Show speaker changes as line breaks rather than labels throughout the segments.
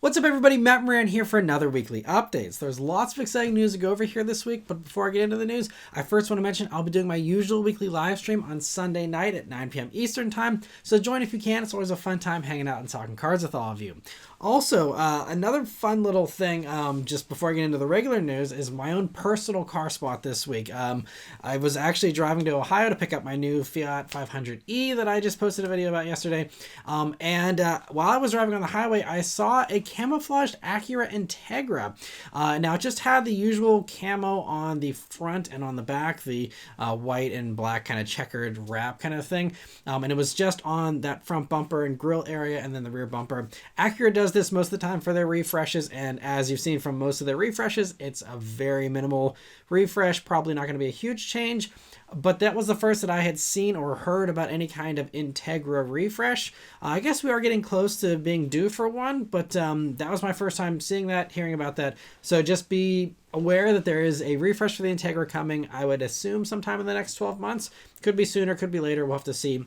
What's up everybody, Matt Maran here for another weekly updates. There's lots of exciting news to go over here this week, but before I get into the news, I first want to mention I'll be doing my usual weekly live stream on Sunday night at 9 p.m. Eastern time, so join if you can. It's always a fun time hanging out and talking cars with all of you. Also, another fun little thing, just before I get into the regular news, is my own personal car spot this week. I was actually driving to Ohio to pick up my new Fiat 500e that I just posted a video about yesterday, and while I was driving on the highway, I saw a camouflaged Acura Integra. Now, it just had the usual camo on the front and on the back, the white and black kind of checkered wrap kind of thing, and it was just on that front bumper and grille area and then the rear bumper. Acura does this most of the time for their refreshes, and as you've seen from most of their refreshes, it's a very minimal refresh, probably not going to be a huge change, but that was the first that I had seen or heard about any kind of Integra refresh. I guess we are getting close to being due for one, but that was my first time seeing that, hearing about that, so just be aware that there is a refresh for the Integra coming. I would assume sometime in the next 12 months. Could be sooner, could be later, we'll have to see.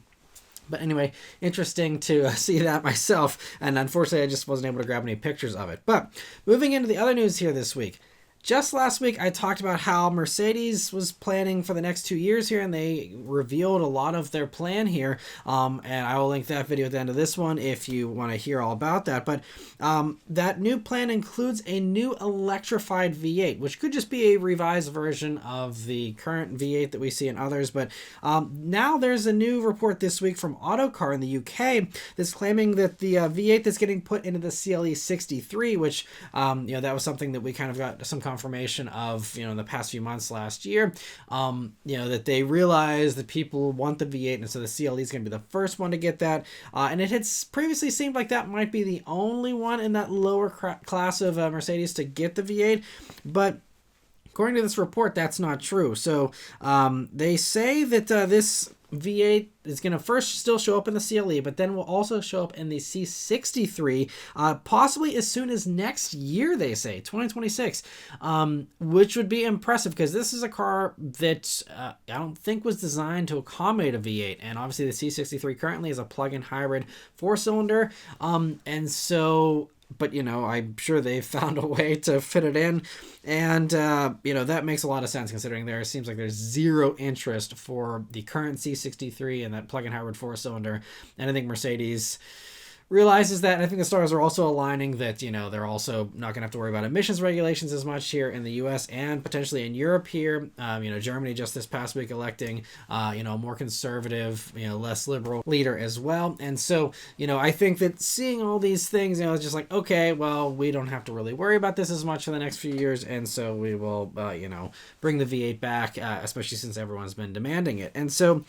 But anyway, interesting to see that myself, and unfortunately I just wasn't able to grab any pictures of it. But moving into the other news here this week. Just last week, I talked about how Mercedes was planning for the next 2 years here, and they revealed a lot of their plan here. And I will link that video at the end of this one if you want to hear all about that. But that new plan includes a new electrified V8, which could just be a revised version of the current V8 that we see in others. But now there's a new report this week from Autocar in the UK that's claiming that the V8 that's getting put into the CLE 63, which that was something that we kind of got some confirmation of, in the past few months last year, that they realized that people want the V8, and so the CLE is going to be the first one to get that. And it had previously seemed like that might be the only one in that lower class of Mercedes to get the V8, but according to this report, that's not true. So they say that this V8 is going to first still show up in the CLE, but then will also show up in the C63, possibly as soon as next year, they say, 2026, which would be impressive because this is a car that I don't think was designed to accommodate a V8, and obviously the C63 currently is a plug-in hybrid 4-cylinder, and so... But, I'm sure they found a way to fit it in. And, that makes a lot of sense considering there seems like there's zero interest for the current C63 and that plug-in hybrid 4-cylinder. And I think Mercedes realizes that, and I think the stars are also aligning that, they're also not going to have to worry about emissions regulations as much here in the US and potentially in Europe here. Germany just this past week electing, a more conservative, less liberal leader as well. And so, I think that seeing all these things, it's just like, okay, well, we don't have to really worry about this as much for the next few years. And so we will, bring the V8 back, especially since everyone's been demanding it. And so,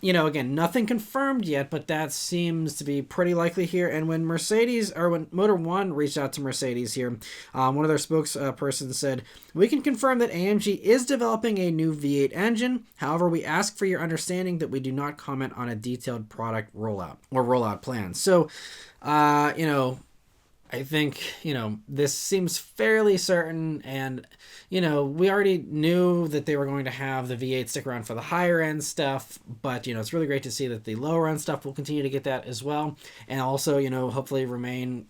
again, nothing confirmed yet, but that seems to be pretty likely here. And when Motor One reached out to Mercedes here, one of their spokespersons said, "We can confirm that AMG is developing a new V8 engine. However, we ask for your understanding that we do not comment on a detailed product rollout or rollout plan." So, I think, this seems fairly certain, and, we already knew that they were going to have the V8 stick around for the higher end stuff, but, it's really great to see that the lower end stuff will continue to get that as well, and also, hopefully remain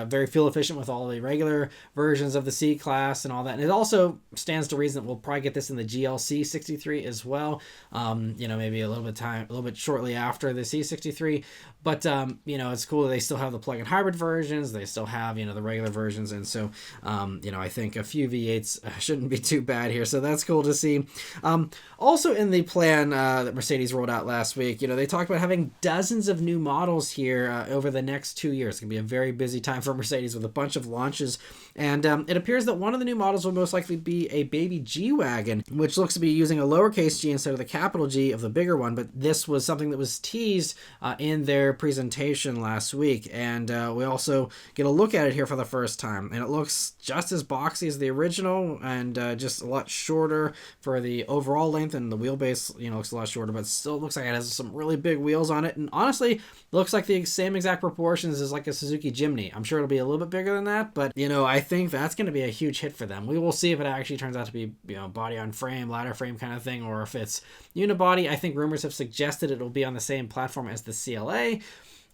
very fuel efficient with all the regular versions of the C class and all that. And it also stands to reason that we'll probably get this in the GLC 63 as well, maybe a little bit shortly after the C63, but, it's cool that they still have the plug-in hybrid versions, they still have, the regular versions, and so, I think a few V8s shouldn't be too bad here, so that's cool to see. Also in the plan that Mercedes rolled out last week, they talked about having dozens of new models here over the next 2 years. It's going to be a very busy time for Mercedes with a bunch of launches, and it appears that one of the new models will most likely be a baby G-Wagon, which looks to be using a lowercase g instead of the capital G of the bigger one, but this was something that was teased in their presentation last week, and we also get a look at it here for the first time, and it looks just as boxy as the original, and just a lot shorter for the overall length, and the wheelbase looks a lot shorter, but still looks like it has some really big wheels on it, and honestly looks like the same exact proportions as like a Suzuki Jimny. I'm sure it'll be a little bit bigger than that, but I think that's going to be a huge hit for them. We will see if it actually turns out to be body on frame, ladder frame kind of thing, or if it's unibody. I think rumors have suggested it will be on the same platform as the CLA.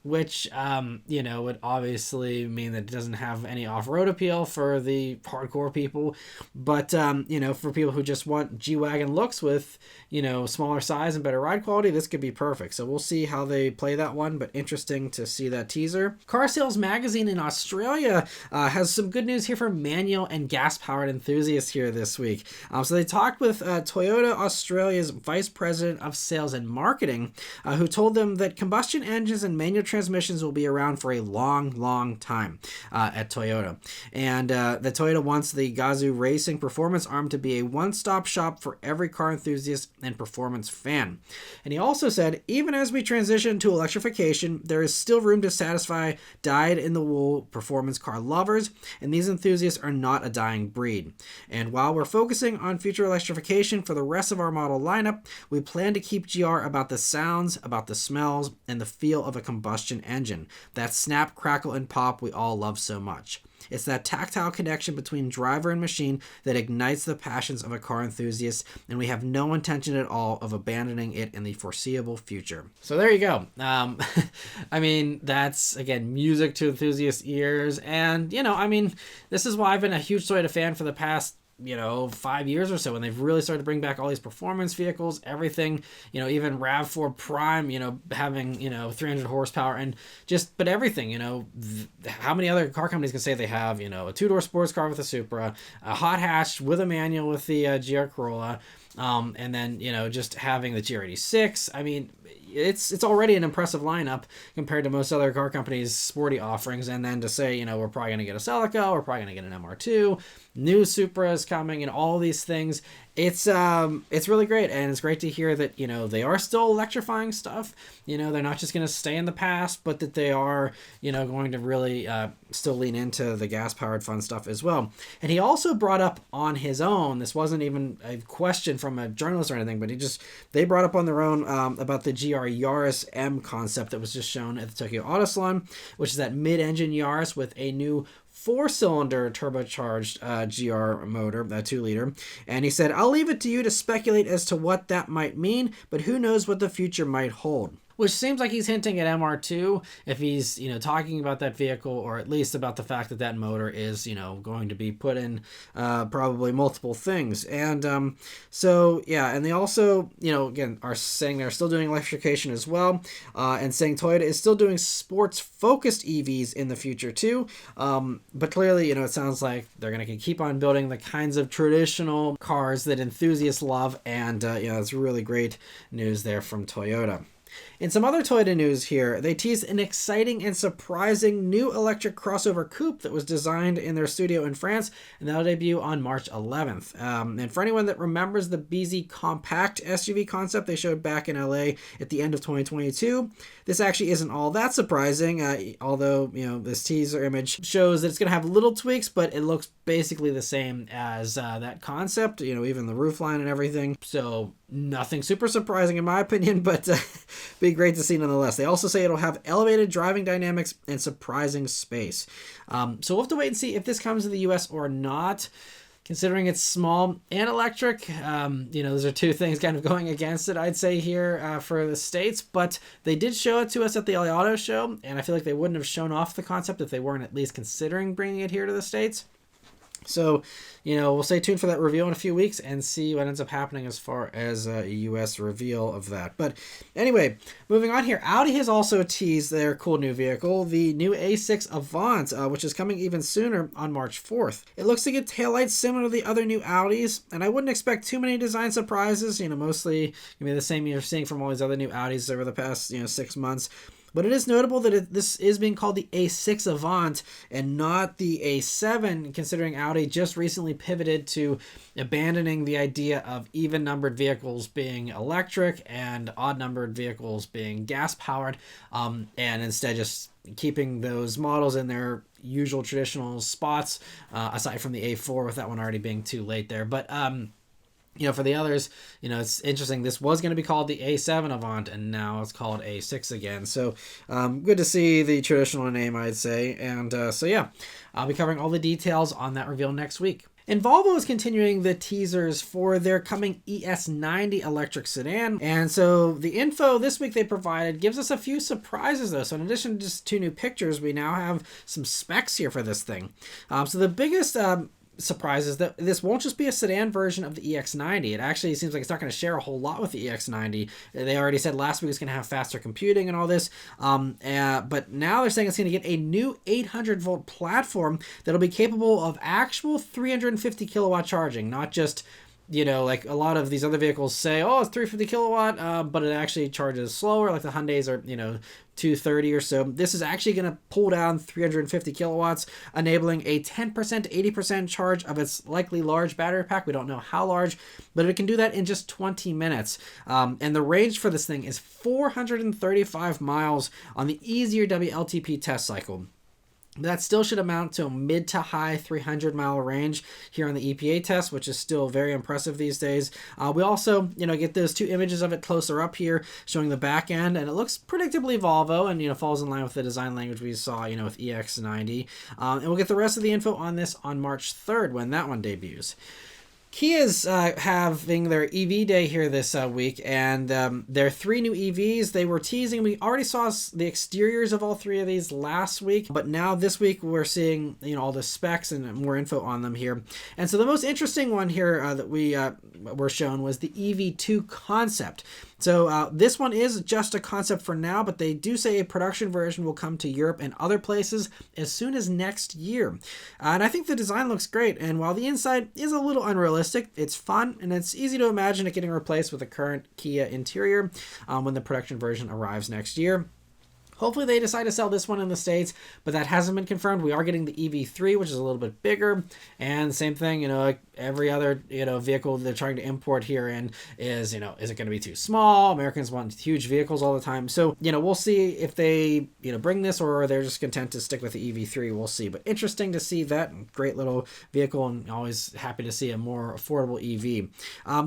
which, would obviously mean that it doesn't have any off-road appeal for the hardcore people. But, for people who just want G-Wagon looks with, smaller size and better ride quality, this could be perfect. So we'll see how they play that one, but interesting to see that teaser. Car Sales Magazine in Australia has some good news here for manual and gas-powered enthusiasts here this week. So they talked with Toyota Australia's Vice President of Sales and Marketing, who told them that combustion engines and manual transmissions will be around for a long, long time at Toyota. And that Toyota wants the Gazoo Racing performance arm to be a one-stop shop for every car enthusiast and performance fan. And he also said, even as we transition to electrification, there is still room to satisfy dyed-in-the-wool performance car lovers, and these enthusiasts are not a dying breed. And while we're focusing on future electrification for the rest of our model lineup, we plan to keep GR about the sounds, about the smells, and the feel of a combustion engine. That snap, crackle, and pop we all love so much. It's that tactile connection between driver and machine that ignites the passions of a car enthusiast, and we have no intention at all of abandoning it in the foreseeable future. So there you go. That's, again, music to enthusiast ears, and, this is why I've been a huge Toyota fan for the past 5 years or so, when they've really started to bring back all these performance vehicles, everything, even RAV4 Prime, having, 300 horsepower and but everything, how many other car companies can say they have, a two-door sports car with a Supra, a hot hatch with a manual with the GR Corolla, and then, just having the GR86. It's already an impressive lineup compared to most other car companies' sporty offerings. And then to say, we're probably going to get a Celica, we're probably going to get an MR2, new Supra is coming, and all these things. It's really great, and it's great to hear that, they are still electrifying stuff. They're not just going to stay in the past, but that they are, going to really still lean into the gas-powered fun stuff as well. And he also brought up on his own, this wasn't even a question from a journalist or anything, but they brought up on their own about the GR Yaris M concept that was just shown at the Tokyo Auto Salon, which is that mid-engine Yaris with a new 4-cylinder turbocharged GR motor, 2-liter. And he said, I'll leave it to you to speculate as to what that might mean, but who knows what the future might hold. Which seems like he's hinting at MR2 if he's, talking about that vehicle, or at least about the fact that that motor is, going to be put in probably multiple things. And and they also, again, are saying they're still doing electrification as well, and saying Toyota is still doing sports-focused EVs in the future too. But clearly, it sounds like they're going to keep on building the kinds of traditional cars that enthusiasts love, and, it's really great news there from Toyota. In some other Toyota news here, they teased an exciting and surprising new electric crossover coupe that was designed in their studio in France, and that'll debut on March 11th. And for anyone that remembers the BZ compact SUV concept they showed back in LA at the end of 2022, this actually isn't all that surprising, although, this teaser image shows that it's going to have little tweaks, but it looks basically the same as that concept, even the roofline and everything. So nothing super surprising in my opinion, but be great to see nonetheless. They also say it'll have elevated driving dynamics and surprising space. So we'll have to wait and see if this comes to the US or not. Considering it's small and electric, those are two things kind of going against it, I'd say, here for the States. But they did show it to us at the LA Auto Show, and I feel like they wouldn't have shown off the concept if they weren't at least considering bringing it here to the States. So, we'll stay tuned for that reveal in a few weeks and see what ends up happening as far as a US reveal of that. But anyway, moving on here, Audi has also teased their cool new vehicle, the new A6 Avant, which is coming even sooner on March 4th. It looks to get taillights similar to the other new Audis, and I wouldn't expect too many design surprises, mostly going to be the same you're seeing from all these other new Audis over the past, 6 months. But it is notable that this is being called the A6 Avant and not the A7, considering Audi just recently pivoted to abandoning the idea of even-numbered vehicles being electric and odd-numbered vehicles being gas-powered, and instead just keeping those models in their usual traditional spots, aside from the A4, with that one already being too late there. But for the others, it's interesting. This was going to be called the A7 Avant, and now it's called A6 again. So good to see the traditional name, I'd say. And I'll be covering all the details on that reveal next week. And Volvo is continuing the teasers for their coming ES90 electric sedan. And so the info this week they provided gives us a few surprises though. So in addition to just 2 new pictures, we now have some specs here for this thing. So the biggest surprise is that this won't just be a sedan version of the EX90. It actually seems like it's not going to share a whole lot with the EX90. They already said last week it's going to have faster computing and all this, but now they're saying it's going to get a new 800 volt platform that'll be capable of actual 350 kilowatt charging, not just, you know, like a lot of these other vehicles say, oh, it's 350 kilowatt, but it actually charges slower, like the Hyundais are, you know, 230 or so. This is actually going to pull down 350 kilowatts, enabling a 10% to 80% charge of its likely large battery pack. We don't know how large, but it can do that in just 20 minutes. And the range for this thing is 435 miles on the easier WLTP test cycle. That still should amount to a mid to high 300 mile range here on the EPA test, which is still very impressive these days. We also, you know, get those 2 images of it closer up here showing the back end, and it looks predictably Volvo and, you know, falls in line with the design language we saw, you know, with EX90. And we'll get the rest of the info on this on March 3rd when that one debuts. Kia's having their EV day here this week, and there are 3 new EVs. They were teasing. We already saw the exteriors of all 3 of these last week, but now this week we're seeing, you know, all the specs and more info on them here. And so the most interesting one here that we were shown was the EV2 Concept. So this one is just a concept for now, but they do say a production version will come to Europe and other places as soon as next year. And I think the design looks great, and while the inside is a little unrealistic, it's fun, and it's easy to imagine it getting replaced with the current Kia interior when the production version arrives next year. Hopefully they decide to sell this one in the States, but that hasn't been confirmed. We are getting the EV3, which is a little bit bigger, and same thing, you know, like every other, you know, vehicle they're trying to import here in is, you know, is it going to be too small? Americans want huge vehicles all the time. So, you know, we'll see if they, you know, bring this or they're just content to stick with the EV3. We'll see. But interesting to see that. Great little vehicle, and always happy to see a more affordable EV.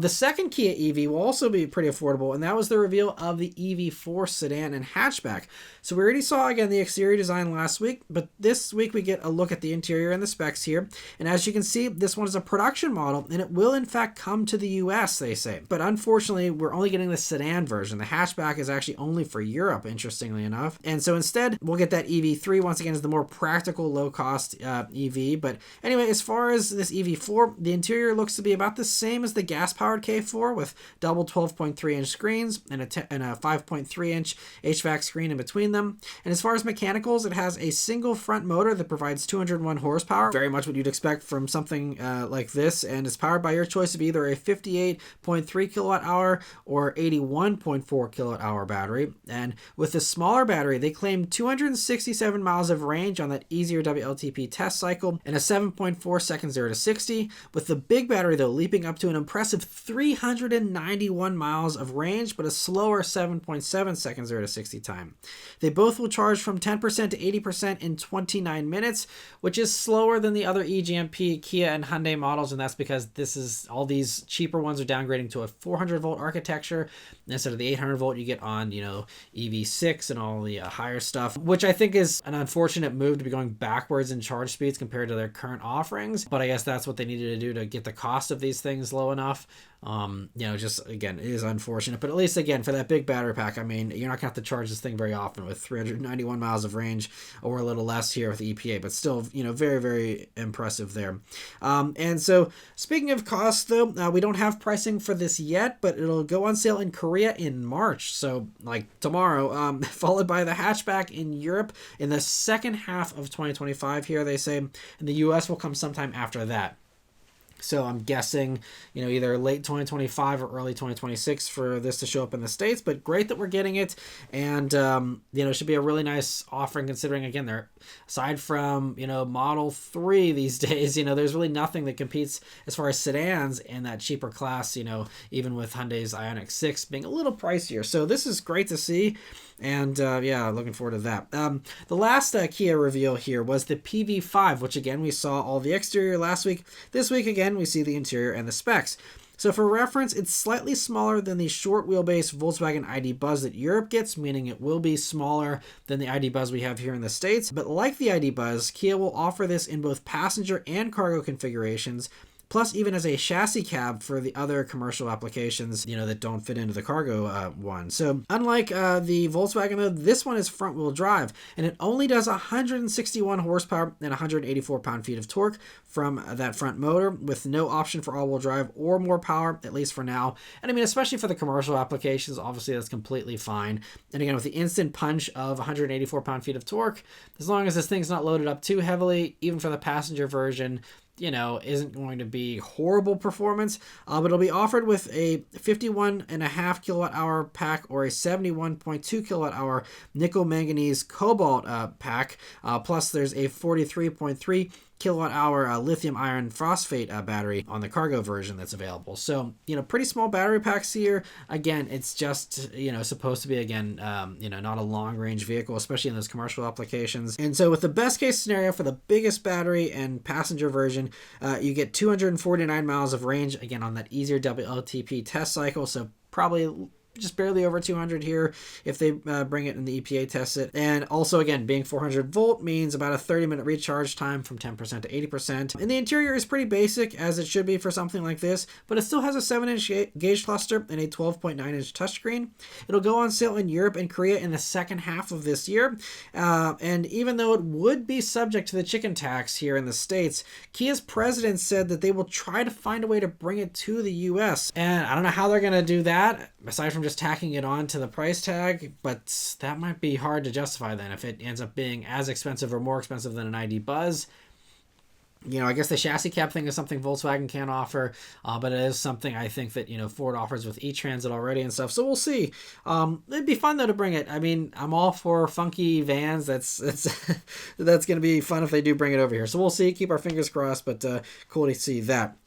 The second Kia EV will also be pretty affordable, and that was the reveal of the EV4 sedan and hatchback. So we already saw, again, the exterior design last week, but this week we get a look at the interior and the specs here. And as you can see, this one is a production model, and it will in fact come to the US, they say. But unfortunately, we're only getting the sedan version. The hatchback is actually only for Europe, interestingly enough. And so instead, we'll get that EV3, once again, is the more practical, low-cost EV. But anyway, as far as this EV4, the interior looks to be about the same as the gas-powered K4, with double 12.3-inch screens and a 5.3-inch HVAC screen in between them. And as far as mechanicals, it has a single front motor that provides 201 horsepower, very much what you'd expect from something like this, and it's powered by your choice of either a 58.3 kilowatt hour or 81.4 kilowatt hour battery. And with the smaller battery, they claim 267 miles of range on that easier WLTP test cycle and a 7.4 second 0 to 60, with the big battery though leaping up to an impressive 391 miles of range, but a slower 7.7 second 0 to 60 time. They both will charge from 10% to 80% in 29 minutes, which is slower than the other eGMP, Kia, and Hyundai models, and that's because this is all these cheaper ones are downgrading to a 400 volt architecture instead of the 800 volt you get on, you know, EV6 and all the higher stuff, which I think is an unfortunate move to be going backwards in charge speeds compared to their current offerings. But I guess that's what they needed to do to get the cost of these things low enough. You know, just again, it is unfortunate, but at least again for that big battery pack, I mean, you're not gonna have to charge this thing very often with 391 miles of range, or a little less here with the EPA, but still, you know, very, very impressive there. And so speaking of cost though, we don't have pricing for this yet, but it'll go on sale in Korea in March, so like tomorrow, followed by the hatchback in Europe in the second half of 2025 here, they say, and the US will come sometime after that. So I'm guessing, you know, either late 2025 or early 2026 for this to show up in the States, but great that we're getting it. And, you know, it should be a really nice offering considering, again, they're, aside from, you know, Model 3 these days, you know, there's really nothing that competes as far as sedans in that cheaper class, you know, even with Hyundai's Ioniq 6 being a little pricier. So this is great to see. And yeah, looking forward to that. The last Kia reveal here was the PV5, which again, we saw all the exterior last week. This week, again, we see the interior and the specs. So for reference, it's slightly smaller than the short wheelbase Volkswagen ID Buzz that Europe gets, meaning it will be smaller than the ID Buzz we have here in the States. But like the ID Buzz, Kia will offer this in both passenger and cargo configurations, plus even as a chassis cab for the other commercial applications, that don't fit into the cargo one. So unlike the Volkswagen, though, this one is front-wheel drive, and it only does 161 horsepower and 184 pound-feet of torque from that front motor, with no option for all-wheel drive or more power, at least for now. And I mean, especially for the commercial applications, obviously that's completely fine. And again, with the instant punch of 184 pound-feet of torque, as long as this thing's not loaded up too heavily, even for the passenger version, isn't going to be horrible performance, but it'll be offered with a 51.5 kilowatt hour pack or a 71.2 kilowatt hour nickel manganese cobalt pack. Plus there's a 43.3 kilowatt hour lithium iron phosphate battery on the cargo version that's available. So, pretty small battery packs here. Again, it's just, supposed to be, again, not a long range vehicle, especially in those commercial applications. And so with the best case scenario for the biggest battery and passenger version, you get 249 miles of range, again, on that easier WLTP test cycle. So probably just barely over 200 here if they bring it and the EPA tests it. And also, again, being 400 volt means about a 30-minute recharge time from 10% to 80%. And the interior is pretty basic, as it should be for something like this, but it still has a 7-inch gauge cluster and a 12.9-inch touchscreen. It'll go on sale in Europe and Korea in the second half of this year. And even though it would be subject to the chicken tax here in the States, Kia's president said that they will try to find a way to bring it to the US. And I don't know how they're going to do that, aside from just tacking it on to the price tag, but that might be hard to justify then if it ends up being as expensive or more expensive than an ID Buzz. I guess the chassis cab thing is something Volkswagen can't offer, but it is something I think that, Ford offers with e-Transit already and stuff. So we'll see. It'd be fun, though, to bring it. I mean, I'm all for funky vans. That's going to be fun if they do bring it over here. So we'll see. Keep our fingers crossed, but cool to see that.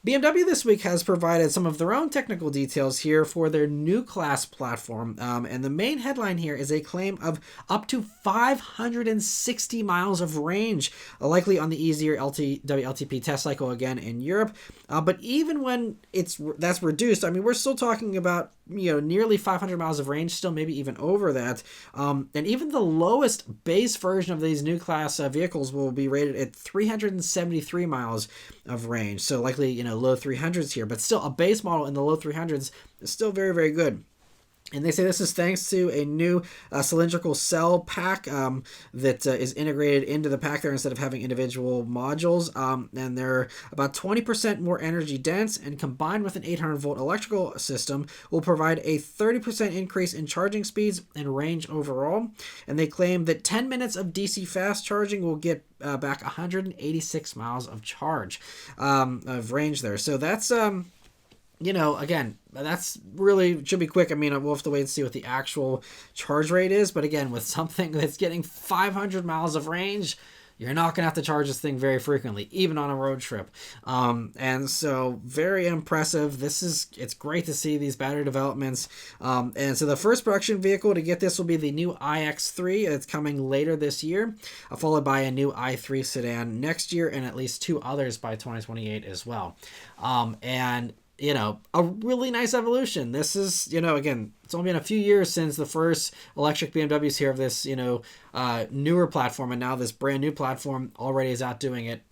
BMW this week has provided some of their own technical details here for their Neue Klasse platform, and the main headline here is a claim of up to 560 miles of range, likely on the easier WLTP test cycle again in Europe. But even when that's reduced, I mean, we're still talking about nearly 500 miles of range, still maybe even over that. And even the lowest base version of these Neue Klasse vehicles will be rated at 373 miles of range. So likely, low 300s here, but still a base model in the low 300s is still very, very good. And they say this is thanks to a new cylindrical cell pack that is integrated into the pack there instead of having individual modules. And they're about 20% more energy dense, and combined with an 800-volt electrical system will provide a 30% increase in charging speeds and range overall. And they claim that 10 minutes of DC fast charging will get back 186 miles of charge of range there. So that's... again, that's really should be quick. I mean, we'll have to wait and see what the actual charge rate is. But again, with something that's getting 500 miles of range, you're not going to have to charge this thing very frequently, even on a road trip. And so very impressive. It's great to see these battery developments. And so the first production vehicle to get this will be the new iX3. It's coming later this year, followed by a new i3 sedan next year, and at least 2 others by 2028 as well. And a really nice evolution. This is, again, it's only been a few years since the first electric BMWs here of this, newer platform, and now this brand new platform already is outdoing it,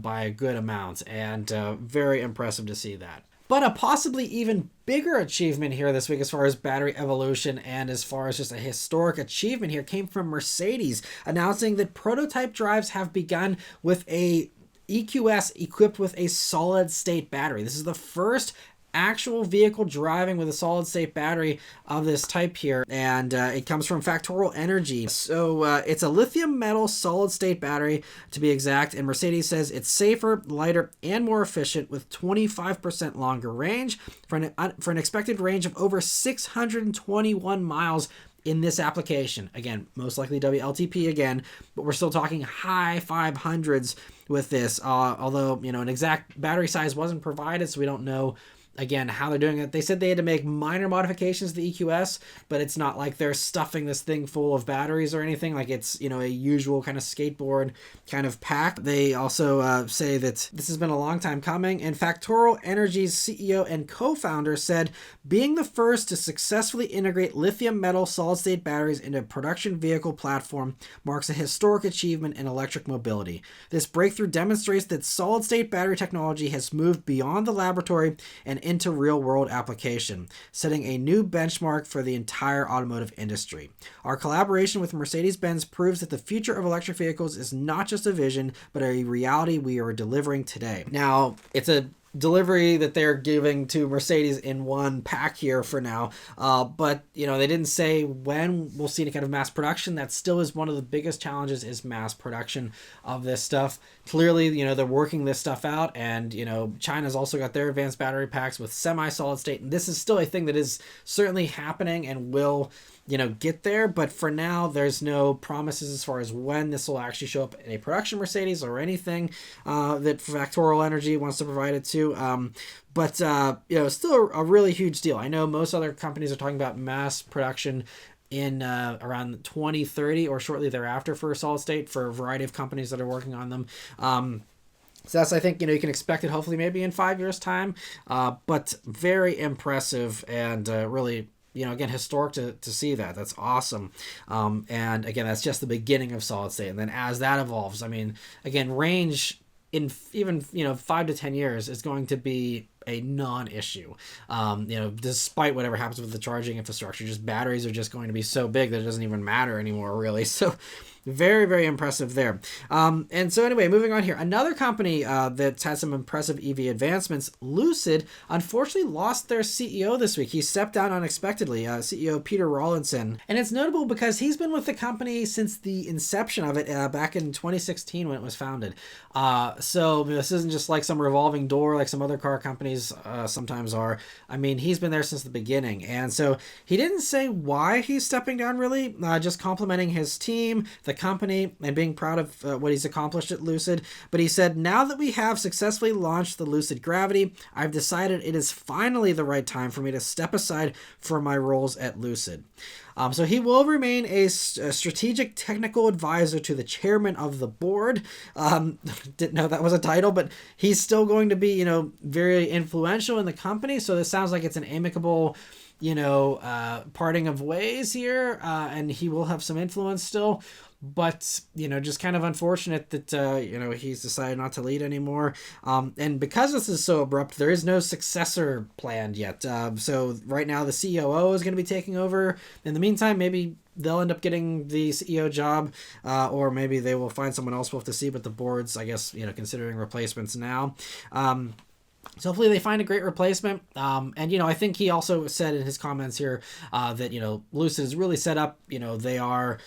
by a good amount, and very impressive to see that. But a possibly even bigger achievement here this week as far as battery evolution and as far as just a historic achievement here came from Mercedes, announcing that prototype drives have begun with a EQS equipped with a solid-state battery. This is the first actual vehicle driving with a solid-state battery of this type here, and it comes from Factorial Energy. So it's a lithium metal solid-state battery, to be exact, and Mercedes says it's safer, lighter, and more efficient with 25% longer range for an expected range of over 621 miles in this application. Again, most likely WLTP again, but we're still talking high 500s with this, although, an exact battery size wasn't provided, so we don't know again, how they're doing it. They said they had to make minor modifications to the EQS, but it's not like they're stuffing this thing full of batteries or anything. Like it's, you know, a usual kind of skateboard kind of pack. They also say that this has been a long time coming. And Factorial Energy's CEO and co-founder said, being the first to successfully integrate lithium metal solid-state batteries into a production vehicle platform marks a historic achievement in electric mobility. This breakthrough demonstrates that solid-state battery technology has moved beyond the laboratory and into real-world application, setting a new benchmark for the entire automotive industry. Our collaboration with Mercedes-Benz proves that the future of electric vehicles is not just a vision, but a reality we are delivering today. Now, it's a delivery that they're giving to Mercedes in one pack here for now, but you know, they didn't say when we'll see any kind of mass production. That still is one of the biggest challenges, is mass production of this stuff. Clearly, you know, they're working this stuff out, and you know, China's also got their advanced battery packs with semi-solid state, and this is still a thing that is certainly happening and will, you know, get there. But for now, there's no promises as far as when this will actually show up in a production Mercedes or anything that Factorial Energy wants to provide it to. But you know, still a really huge deal. I know most other companies are talking about mass production in around 2030 or shortly thereafter for a solid state, for a variety of companies that are working on them. So that's, I think, you know, you can expect it hopefully maybe in 5 years' time. But very impressive, and really, you know, again, historic to see that. That's awesome. And again, that's just the beginning of solid state. And then as that evolves, I mean, again, range in even, you know, 5 to 10 years is going to be a non-issue. You know, despite whatever happens with the charging infrastructure, just batteries are just going to be so big that it doesn't even matter anymore, really. So very, very impressive there. And so anyway, moving on here, another company that's had some impressive EV advancements, Lucid, unfortunately lost their CEO this week. He stepped down unexpectedly, CEO Peter Rawlinson. And it's notable because he's been with the company since the inception of it back in 2016 when it was founded. So this isn't just like some revolving door like some other car companies sometimes are. I mean, he's been there since the beginning. And so he didn't say why he's stepping down, really, just complimenting his team, the company, and being proud of what he's accomplished at Lucid. But he said, now that we have successfully launched the Lucid Gravity, I've decided it is finally the right time for me to step aside from my roles at Lucid. So he will remain a strategic technical advisor to the chairman of the board. Didn't know that was a title, but he's still going to be, you know, very influential in the company. So this sounds like it's an amicable, you know, parting of ways here, and he will have some influence still. But, you know, just kind of unfortunate that, you know, he's decided not to lead anymore. And because this is so abrupt, there is no successor planned yet. So right now the COO is going to be taking over. In the meantime, maybe they'll end up getting the CEO job, or maybe they will find someone else. We'll have to see, but the board's, I guess, you know, considering replacements now. So hopefully they find a great replacement. And, you know, I think he also said in his comments here that, you know, Lucid is really set up. You know, they are,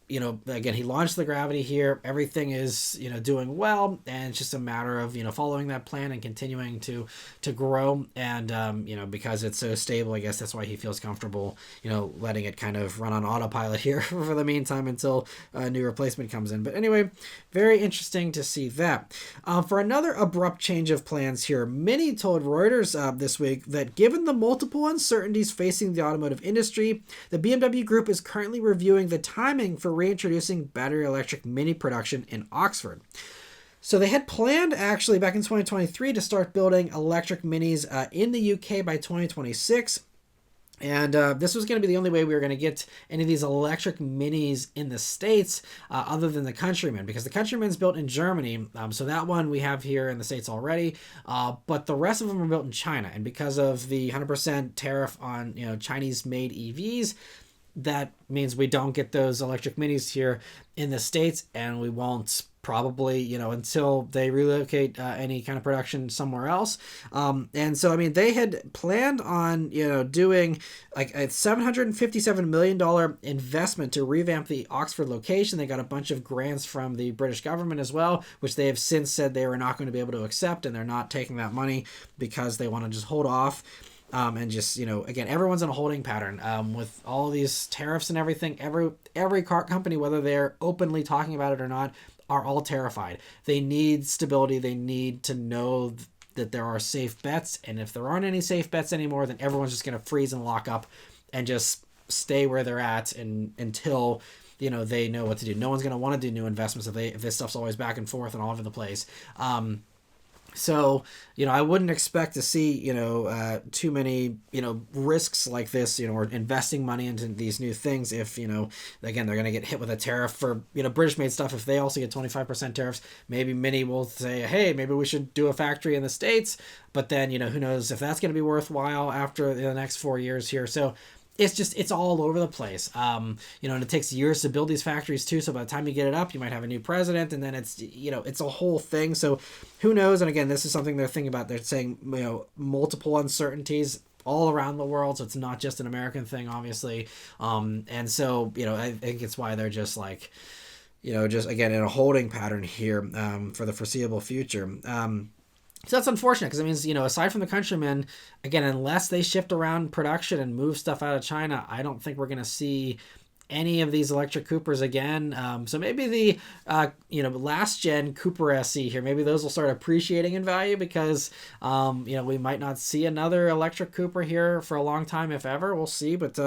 you know, again, he launched the Gravity here. Everything is, you know, doing well, and it's just a matter of, you know, following that plan and continuing to grow. And, you know, because it's so stable, I guess that's why he feels comfortable, you know, letting it kind of run on autopilot here for the meantime until a new replacement comes in. But anyway, very interesting to see that. For another abrupt change of plans here, Mini told Reuters this week that given the multiple uncertainties facing the automotive industry, the BMW Group is currently reviewing the timing for reintroducing battery electric Mini production in Oxford. So they had planned actually back in 2023 to start building electric Minis in the UK by 2026. And this was going to be the only way we were going to get any of these electric Minis in the States other than the Countryman, because the Countryman's built in Germany. So that one we have here in the States already, but the rest of them are built in China. And because of the 100% tariff on, you know, Chinese-made EVs, that means we don't get those electric Minis here in the States, and we won't probably, you know, until they relocate any kind of production somewhere else. And so, I mean, they had planned on, you know, doing like a $757 million investment to revamp the Oxford location. They got a bunch of grants from the British government as well, which they have since said they were not going to be able to accept, and they're not taking that money because they want to just hold off. And just, you know, again, everyone's in a holding pattern with all these tariffs and everything. Every car company, whether they're openly talking about it or not, are all terrified. They need stability. They need to know, that there are safe bets. And if there aren't any safe bets anymore, then everyone's just going to freeze and lock up and just stay where they're at until they know what to do. No one's going to want to do new investments if this stuff's always back and forth and all over the place. So, I wouldn't expect to see, too many, risks like this, or investing money into these new things if, again, they're going to get hit with a tariff for, British made stuff. If they also get 25% tariffs, maybe Mini will say, hey, maybe we should do a factory in the States. But then, who knows if that's going to be worthwhile after the next 4 years here. So it's all over the place. And it takes years to build these factories too. So by the time you get it up, you might have a new president, and then it's a whole thing. So who knows? And again, this is something they're thinking about. They're saying, multiple uncertainties all around the world. So it's not just an American thing, obviously. And so, I think it's why they're just like, just again, in a holding pattern here, for the foreseeable future. So that's unfortunate because it means, aside from the countrymen, again, unless they shift around production and move stuff out of China, I don't think we're going to see any of these electric Coopers again. So maybe the, last gen Cooper SE here, maybe those will start appreciating in value because, we might not see another electric Cooper here for a long time, if ever. We'll see. But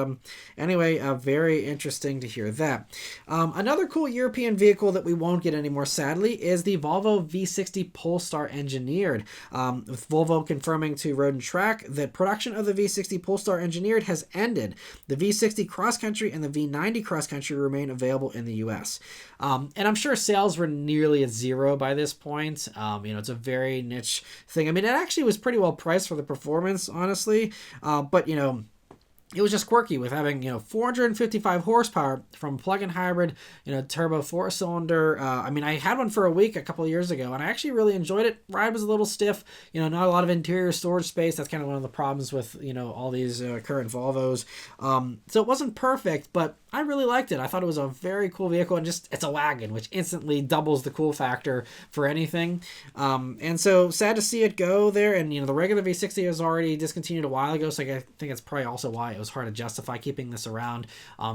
anyway, very interesting to hear that. Another cool European vehicle that we won't get anymore, sadly, is the Volvo V60 Polestar Engineered. With Volvo confirming to Road and Track that production of the V60 Polestar Engineered has ended. The V60 Cross Country and the V90 Cross Country remain available in the US. And I'm sure sales were nearly at zero by this point. It's a very niche thing. I mean, it actually was pretty well priced for the performance, honestly. But it was just quirky with having, 455 horsepower from plug-in hybrid, turbo 4-cylinder. I had one for a week a couple of years ago, and I actually really enjoyed it. Ride was a little stiff, not a lot of interior storage space. That's kind of one of the problems with, all these current Volvos. So it wasn't perfect, but I really liked it. I thought it was a very cool vehicle, and just, it's a wagon, which instantly doubles the cool factor for anything. And so sad to see it go there. And, the regular V60 was already discontinued a while ago, so I think it's probably also why it was hard to justify keeping this around.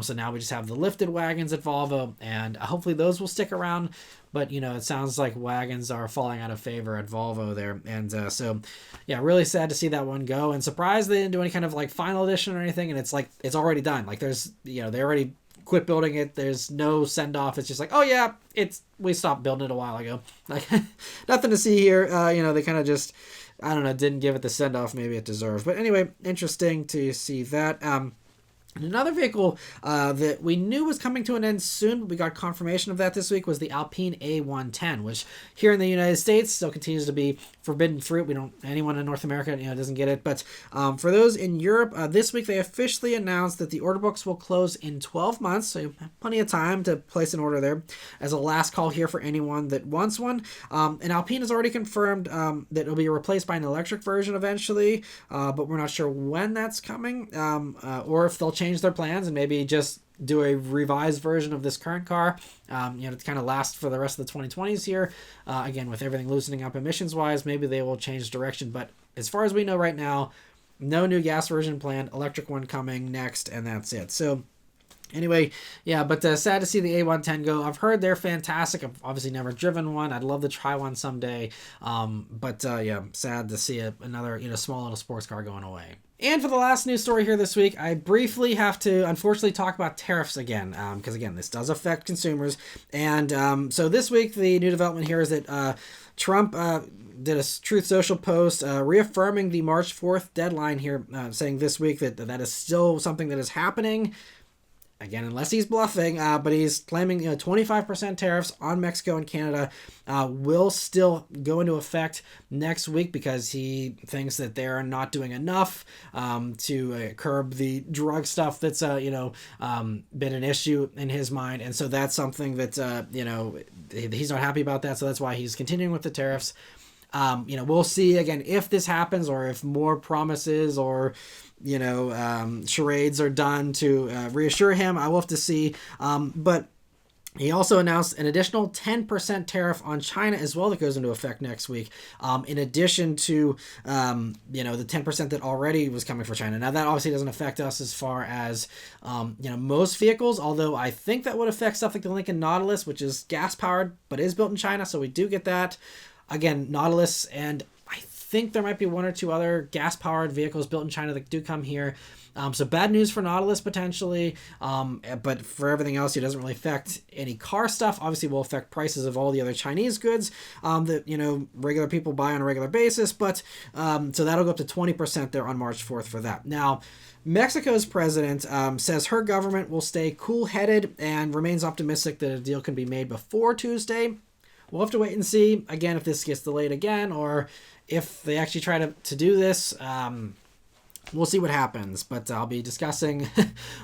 So now we just have the lifted wagons at Volvo, and hopefully those will stick around. But, it sounds like wagons are falling out of favor at Volvo there. And so, yeah, really sad to see that one go. And surprised they didn't do any kind of, final edition or anything. And it's like, it's already done. There's, they already quit building it. There's no send-off. It's just like, oh, yeah, we stopped building it a while ago. Nothing to see here. They kind of just, I don't know, didn't give it the send-off maybe it deserved. But anyway, interesting to see that. Another vehicle that we knew was coming to an end soon, but we got confirmation of that this week, was the Alpine A110, which here in the United States still continues to be forbidden fruit. Anyone in North America, doesn't get it. But for those in Europe, this week they officially announced that the order books will close in 12 months, so you have plenty of time to place an order there as a last call here for anyone that wants one. And Alpine has already confirmed that it'll be replaced by an electric version eventually, but we're not sure when that's coming, or if they'll change their plans and maybe just do a revised version of this current car, to kind of last for the rest of the 2020s here. Again, with everything loosening up emissions wise, maybe they will change direction. But as far as we know right now, no new gas version planned, electric one coming next, and that's it. So anyway, yeah, but sad to see the A110 go. I've heard they're fantastic. I've obviously never driven one. I'd love to try one someday. But yeah, sad to see another small little sports car going away. And for the last news story here this week, I briefly have to, unfortunately, talk about tariffs again, because, again, this does affect consumers. And so this week, the new development here is that Trump did a Truth Social post reaffirming the March 4th deadline here, saying this week that is still something that is happening. Again, unless he's bluffing, but he's claiming 25% tariffs on Mexico and Canada will still go into effect next week because he thinks that they're not doing enough to curb the drug stuff that's been an issue in his mind, and so that's something that he's not happy about that. So that's why he's continuing with the tariffs. We'll see again if this happens or if more promises or charades are done to reassure him. I will have to see. But he also announced an additional 10% tariff on China as well that goes into effect next week, in addition to, the 10% that already was coming for China. Now, that obviously doesn't affect us as far as, most vehicles, although I think that would affect stuff like the Lincoln Nautilus, which is gas-powered, but is built in China, so we do get that. Again, Nautilus and I think there might be one or two other gas-powered vehicles built in China that do come here. So bad news for Nautilus potentially, but for everything else, it doesn't really affect any car stuff. Obviously, will affect prices of all the other Chinese goods that regular people buy on a regular basis. But so that'll go up to 20% there on March 4th for that. Now, Mexico's president says her government will stay cool-headed and remains optimistic that a deal can be made before Tuesday. We'll have to wait and see again if this gets delayed again or if they actually try to do this. We'll see what happens, but I'll be discussing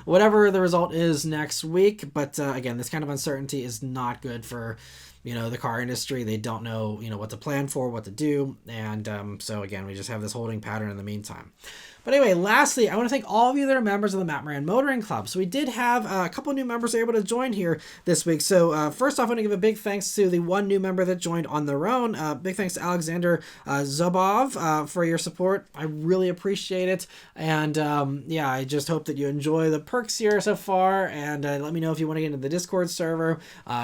whatever the result is next week. But again, this kind of uncertainty is not good for, the car industry. They don't know, what to plan for, what to do. And so again, we just have this holding pattern in the meantime. But anyway, lastly, I want to thank all of you that are members of the Maran Motoring Club. So we did have a couple new members able to join here this week. So first off, I want to give a big thanks to the one new member that joined on their own. Big thanks to Alexander Zobov for your support. I really appreciate it. And yeah, I just hope that you enjoy the perks here so far. And let me know if you want to get into the Discord server.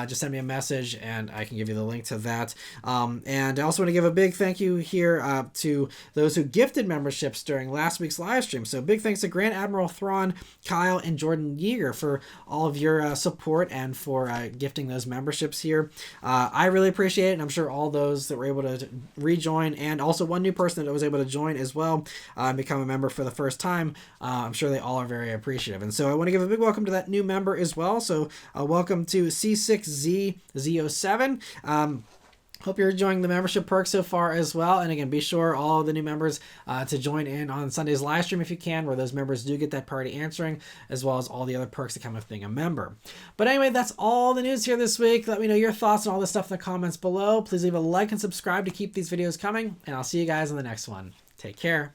Just send me a message and I can give you the link to that. And I also want to give a big thank you here to those who gifted memberships during last week's live stream. So big thanks to Grand Admiral Thrawn, Kyle, and Jordan Yeager for all of your support and for gifting those memberships here. I really appreciate it, and I'm sure all those that were able to rejoin, and also one new person that was able to join as well, become a member for the first time. I'm sure they all are very appreciative. And so I want to give a big welcome to that new member as well. So welcome to C6Z07. Hope you're enjoying the membership perks so far as well. And again, be sure all of the new members to join in on Sunday's live stream if you can, where those members do get that priority answering, as well as all the other perks that come with being a member. But anyway, that's all the news here this week. Let me know your thoughts on all this stuff in the comments below. Please leave a like and subscribe to keep these videos coming, and I'll see you guys in the next one. Take care.